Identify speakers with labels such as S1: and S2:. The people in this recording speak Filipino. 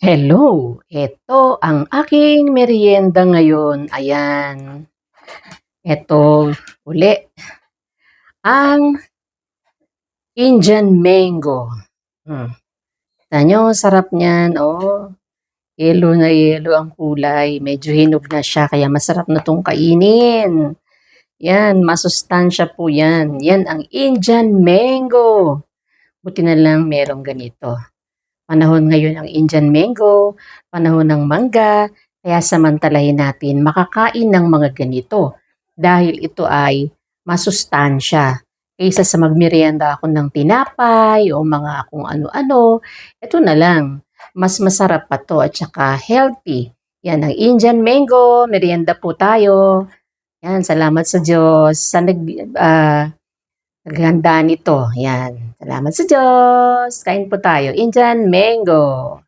S1: Hello, eto ang aking merienda ngayon. Ayan, eto uli, ang Indian mango. Hmm, tignan niyo sarap niyan, oh, yelo na yelo ang kulay, medyo hinog na siya kaya masarap na 'tong kainin. 'Yan, masustansya po 'yan, 'yan ang Indian mango. Buti na lang merong ganito. Panahon ngayon ang Indian mango, panahon ng mangga, kaya samantalahin natin makakain ng mga ganito dahil ito ay masustansya. Kaysa sa magmeryenda ako ng tinapay o mga kung ano-ano, ito na lang. Mas masarap pa to at saka healthy. Yan ang Indian mango, merienda po tayo. Yan, salamat sa Diyos sa naghanda nito. Yan, salamat sa Diyos. Kain po tayo. Indian mango.